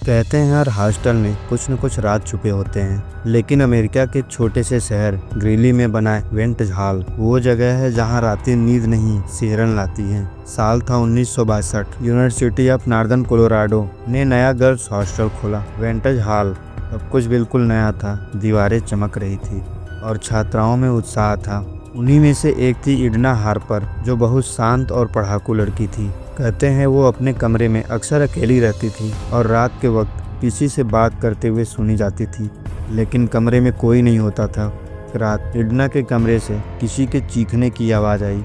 कहते हैं हर हॉस्टल में कुछ न कुछ राज छुपे होते हैं, लेकिन अमेरिका के छोटे से शहर ग्रीली में बना वेंटेज हॉल वो जगह है जहां रातें नींद नहीं सिहरन लाती हैं। साल था 1962। यूनिवर्सिटी ऑफ नॉर्दर्न कोलोराडो ने नया गर्ल्स हॉस्टल खोला। वेंटेज हॉल सब कुछ बिल्कुल नया था। दीवारें चमक रही थी और छात्राओं में उत्साह था। उन्हीं में से एक थी इडना हार्पर, जो बहुत शांत और पढ़ाकू लड़की थी। कहते हैं वो अपने कमरे में अक्सर अकेली रहती थी और रात के वक्त किसी से बात करते हुए सुनी जाती थी, लेकिन कमरे में कोई नहीं होता था। रात इडना के कमरे से किसी के चीखने की आवाज़ आई।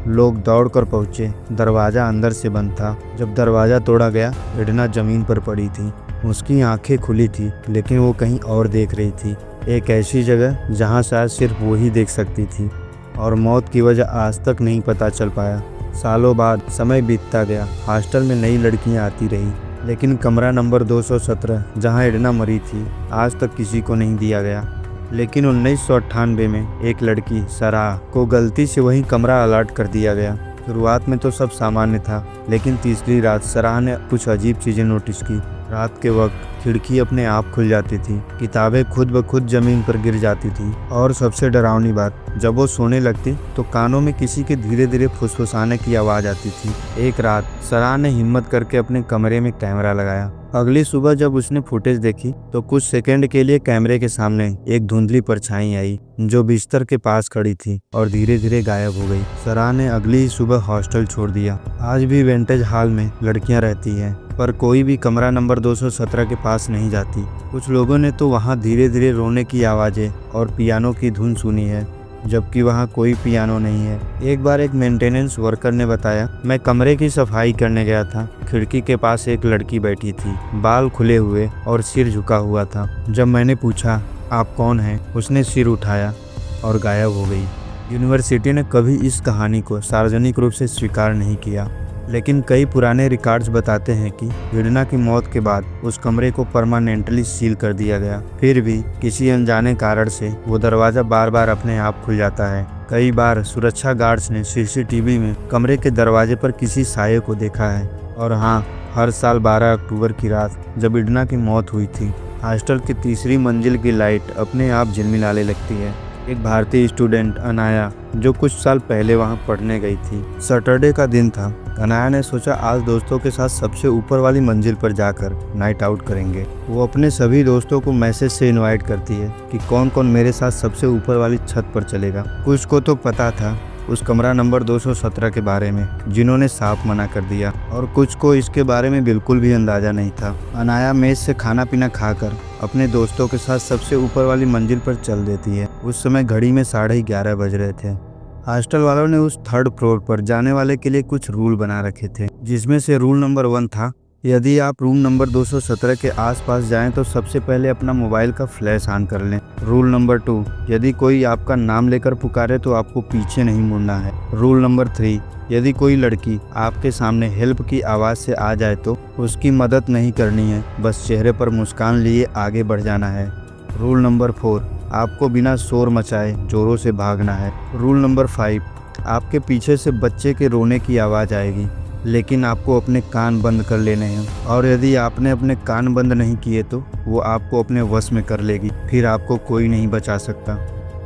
लोग दौड़कर पहुंचे। दरवाज़ा अंदर से बंद था। जब दरवाज़ा तोड़ा गया, इडना ज़मीन पर पड़ी थी। उसकी आंखें खुली थी, लेकिन वो कहीं और देख रही थी, एक ऐसी जगह जहां शायद सिर्फ वो ही देख सकती थी, और मौत की वजह आज तक नहीं पता चल पाया। सालों बाद समय बीतता गया। हॉस्टल में नई लड़कियां आती रही, लेकिन कमरा नंबर 217 जहां एडना मरी थी आज तक किसी को नहीं दिया गया। लेकिन 1998 में एक लड़की सराह को गलती से वही कमरा अलॉट कर दिया गया। शुरुआत में तो सब सामान्य था, लेकिन तीसरी रात सराह ने कुछ अजीब चीज़ें नोटिस की। रात के वक्त खिड़की अपने आप खुल जाती थी, किताबें खुद ब खुद जमीन पर गिर जाती थी, और सबसे डरावनी बात, जब वो सोने लगती तो कानों में किसी के धीरे धीरे फुसफुसाने की आवाज़ आती थी। एक रात सराह ने हिम्मत करके अपने कमरे में कैमरा लगाया। अगली सुबह जब उसने फुटेज देखी तो कुछ सेकंड के लिए कैमरे के सामने एक धुंधली परछाई आई जो बिस्तर के पास खड़ी थी और धीरे धीरे गायब हो गई। सराह ने अगली ही सुबह हॉस्टल छोड़ दिया। आज भी वेंटेज हॉल में लड़कियां रहती हैं, पर कोई भी कमरा नंबर 217 के पास नहीं जाती। कुछ लोगों ने तो वहां धीरे धीरे रोने की आवाज़ें और पियानो की धुन सुनी है, जबकि वहाँ कोई पियानो नहीं है। एक बार एक मेंटेनेंस वर्कर ने बताया, मैं कमरे की सफाई करने गया था। खिड़की के पास एक लड़की बैठी थी, बाल खुले हुए और सिर झुका हुआ था। जब मैंने पूछा आप कौन हैं, उसने सिर उठाया और गायब हो गई। यूनिवर्सिटी ने कभी इस कहानी को सार्वजनिक रूप से स्वीकार नहीं किया, लेकिन कई पुराने रिकॉर्ड्स बताते हैं कि इडना की मौत के बाद उस कमरे को परमानेंटली सील कर दिया गया। फिर भी किसी अनजाने कारण से वो दरवाज़ा बार बार अपने आप खुल जाता है। कई बार सुरक्षा गार्ड्स ने सीसीटीवी में कमरे के दरवाजे पर किसी साये को देखा है। और हाँ, हर साल 12 अक्टूबर की रात जब इडना की मौत हुई थी, हॉस्टल की तीसरी मंजिल की लाइट अपने आप झिलमिलाने लगती है। एक भारतीय स्टूडेंट अनाया, जो कुछ साल पहले वहां पढ़ने गई थी, सैटरडे का दिन था। अनाया ने सोचा आज दोस्तों के साथ सबसे ऊपर वाली मंजिल पर जाकर नाइट आउट करेंगे। वो अपने सभी दोस्तों को मैसेज से इनवाइट करती है कि कौन कौन मेरे साथ सबसे ऊपर वाली छत पर चलेगा। कुछ को तो पता था उस कमरा नंबर 217 के बारे में, जिन्होंने साफ मना कर दिया, और कुछ को इसके बारे में बिल्कुल भी अंदाजा नहीं था। अनाया मेज से खाना पीना खाकर अपने दोस्तों के साथ सबसे ऊपर वाली मंजिल पर चल देती है। उस समय घड़ी में 11:30 बज रहे थे। हॉस्टल वालों ने उस थर्ड फ्लोर पर जाने वाले के लिए कुछ रूल बना रखे थे, जिसमें से रूल नंबर 1 था, यदि आप रूम नंबर 217 के आसपास जाएं तो सबसे पहले अपना मोबाइल का फ्लैश ऑन कर लें। रूल नंबर 2, यदि कोई आपका नाम लेकर पुकारे तो आपको पीछे नहीं मुड़ना है। रूल नंबर 3, यदि कोई लड़की आपके सामने हेल्प की आवाज़ से आ जाए तो उसकी मदद नहीं करनी है, बस चेहरे पर मुस्कान लिए आगे बढ़ जाना है। रूल नंबर 4, आपको बिना शोर मचाए जोरों से भागना है। रूल नंबर 5, आपके पीछे से बच्चे के रोने की आवाज़ आएगी, लेकिन आपको अपने कान बंद कर लेने हैं, और यदि आपने अपने कान बंद नहीं किए तो वो आपको अपने वश में कर लेगी, फिर आपको कोई नहीं बचा सकता।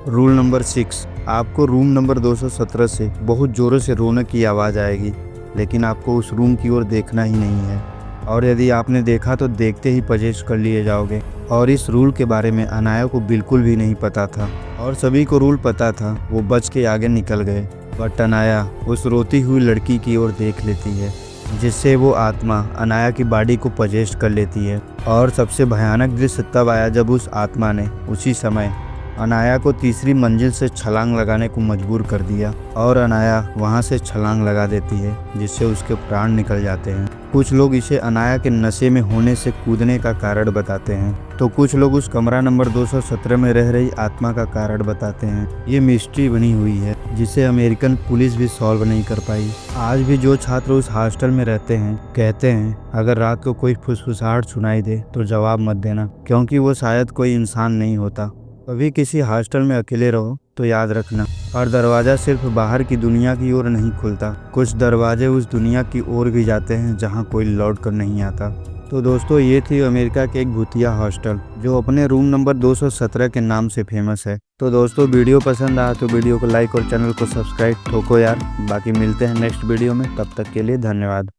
रूल नंबर 6, आपको रूम नंबर 217 से बहुत ज़ोरों से रोने की आवाज़ आएगी, लेकिन आपको उस रूम की ओर देखना ही नहीं है, और यदि आपने देखा तो देखते ही पजेश कर लिए जाओगे। और इस रूल के बारे में अनाया को बिल्कुल भी नहीं पता था, और सभी को रूल पता था। वो बच के आगे निकल गए, बट अनाया उस रोती हुई लड़की की ओर देख लेती है, जिससे वो आत्मा अनाया की बॉडी को पजेस्ट कर लेती है। और सबसे भयानक दृश्य तब आया जब उस आत्मा ने उसी समय अनाया को तीसरी मंजिल से छलांग लगाने को मजबूर कर दिया, और अनाया वहां से छलांग लगा देती है, जिससे उसके प्राण निकल जाते हैं। कुछ लोग इसे अनाया के नशे में होने से कूदने का कारण बताते हैं, तो कुछ लोग उस कमरा नंबर 217 में रह रही आत्मा का कारण बताते हैं। ये मिस्ट्री बनी हुई है जिसे अमेरिकन पुलिस भी सॉल्व नहीं कर पाई। आज भी जो छात्र उस हॉस्टल में रहते हैं कहते हैं, अगर रात को कोई फुसफुसाहट सुनाई दे तो जवाब मत देना, क्योंकि वो शायद कोई इंसान नहीं होता। कभी किसी हॉस्टल में अकेले रहो तो याद रखना, हर दरवाज़ा सिर्फ बाहर की दुनिया की ओर नहीं खुलता, कुछ दरवाजे उस दुनिया की ओर भी जाते हैं जहां कोई लौट कर नहीं आता। तो दोस्तों ये थी अमेरिका के एक भूतिया हॉस्टल जो अपने रूम नंबर 217 के नाम से फेमस है। तो दोस्तों वीडियो पसंद आया तो वीडियो को लाइक और चैनल को सब्सक्राइब ठोको यार। बाकी मिलते हैं नेक्स्ट वीडियो में, तब तक के लिए धन्यवाद।